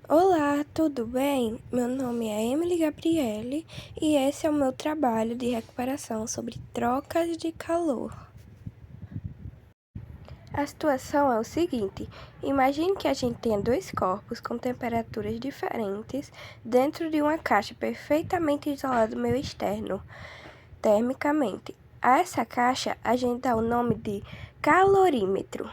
Olá, tudo bem? Meu nome é Emily Gabriele e esse é o meu trabalho de recuperação sobre trocas de calor. A situação é o seguinte: imagine que a gente tenha dois corpos com temperaturas diferentes dentro de uma caixa perfeitamente isolada do meio externo, termicamente. A essa caixa a gente dá o nome de calorímetro.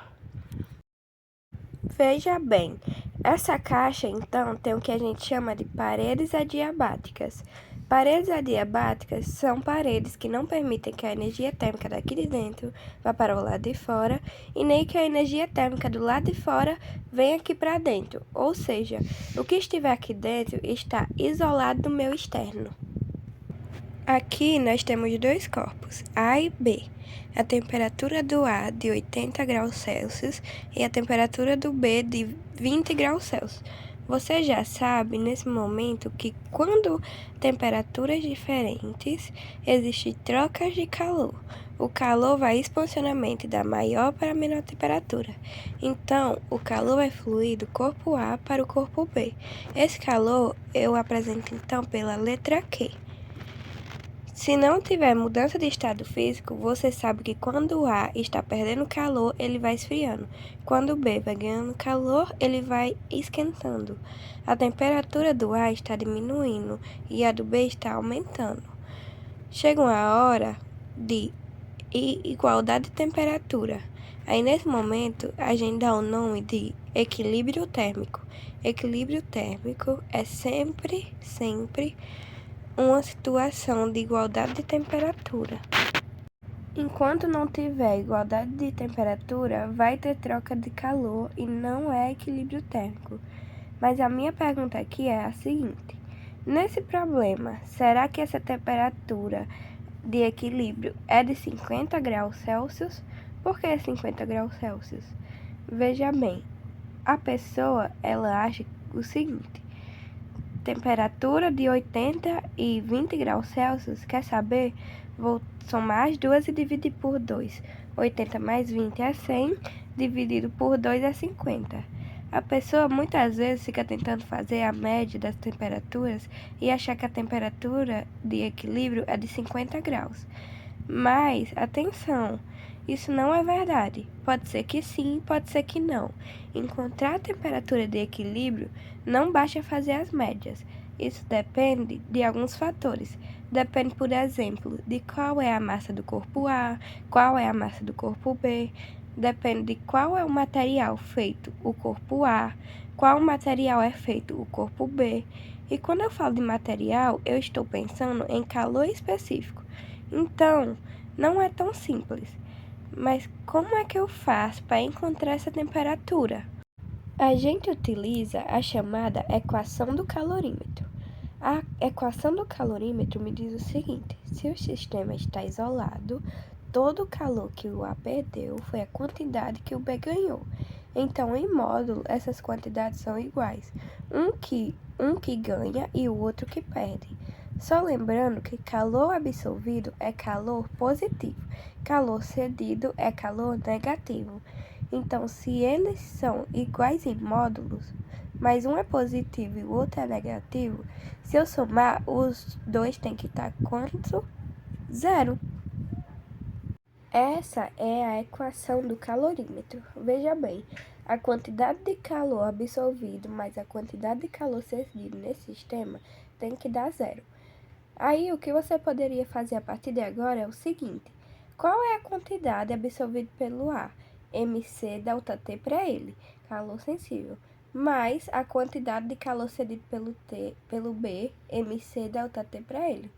Veja bem, essa caixa então tem o que a gente chama de paredes adiabáticas. Paredes adiabáticas são paredes que não permitem que a energia térmica daqui de dentro vá para o lado de fora e nem que a energia térmica do lado de fora venha aqui para dentro. Ou seja, o que estiver aqui dentro está isolado do meio externo. Aqui nós temos dois corpos, A e B. A temperatura do A de 80 graus Celsius e a temperatura do B de 20 graus Celsius. Você já sabe nesse momento que quando temperaturas diferentes, existem trocas de calor. O calor vai exponencialmente da maior para a menor temperatura. Então, o calor vai fluir do corpo A para o corpo B. Esse calor eu apresento então pela letra Q. Se não tiver mudança de estado físico, você sabe que quando o A está perdendo calor, ele vai esfriando. Quando o B vai ganhando calor, ele vai esquentando. A temperatura do A está diminuindo e a do B está aumentando. Chega uma hora de igualdade de temperatura. Aí, nesse momento, a gente dá o nome de equilíbrio térmico. Equilíbrio térmico é sempre uma situação de igualdade de temperatura. Enquanto não tiver igualdade de temperatura, vai ter troca de calor e não é equilíbrio térmico. Mas a minha pergunta aqui é a seguinte: nesse problema, será que essa temperatura de equilíbrio é de 50 graus Celsius? Por que 50 graus Celsius? Veja bem, a pessoa ela acha o seguinte: temperatura de 80 e 20 graus Celsius, quer saber? Vou somar as duas e dividir por 2. 80 mais 20 é 100, dividido por 2 é 50. A pessoa muitas vezes fica tentando fazer a média das temperaturas e achar que a temperatura de equilíbrio é de 50 graus. Mas, atenção, isso não é verdade. Pode ser que sim, pode ser que não. Encontrar a temperatura de equilíbrio não basta fazer as médias. Isso depende de alguns fatores. Depende, por exemplo, de qual é a massa do corpo A, qual é a massa do corpo B. Depende de qual é o material feito o corpo A, qual material é feito o corpo B. E quando eu falo de material, eu estou pensando em calor específico. Então, não é tão simples. Mas como é que eu faço para encontrar essa temperatura? A gente utiliza a chamada equação do calorímetro. A equação do calorímetro me diz o seguinte: se o sistema está isolado, todo o calor que o A perdeu foi a quantidade que o B ganhou. Então, em módulo, essas quantidades são iguais. Um que ganha e o outro que perde. Só lembrando que calor absorvido é calor positivo, calor cedido é calor negativo. Então, se eles são iguais em módulos, mas um é positivo e o outro é negativo, se eu somar, os dois têm que estar quanto? Zero. Essa é a equação do calorímetro. Veja bem, a quantidade de calor absorvido mais a quantidade de calor cedido nesse sistema tem que dar zero. Aí, o que você poderia fazer a partir de agora é o seguinte: qual é a quantidade absorvida pelo ar? Mc delta T para ele, calor sensível, mais a quantidade de calor cedido pelo B, Mc delta T para ele.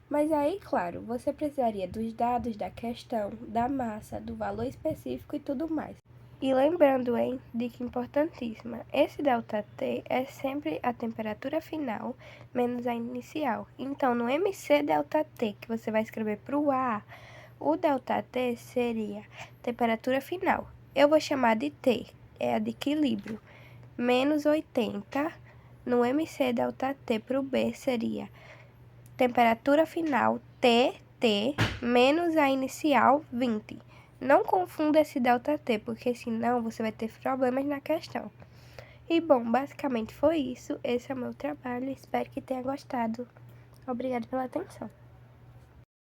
Mas aí, claro, você precisaria dos dados da questão, da massa, do valor específico e tudo mais. E lembrando, hein, dica importantíssima, esse ΔT é sempre a temperatura final menos a inicial. Então, no MC ΔT, que você vai escrever para o A, o ΔT seria temperatura final. Eu vou chamar de T, é a de equilíbrio, menos 80. No MC ΔT para o B seria temperatura final TT menos a inicial 20. Não confunda esse ΔT, porque senão você vai ter problemas na questão. E bom, basicamente foi isso. Esse é o meu trabalho. Espero que tenha gostado. Obrigada pela atenção.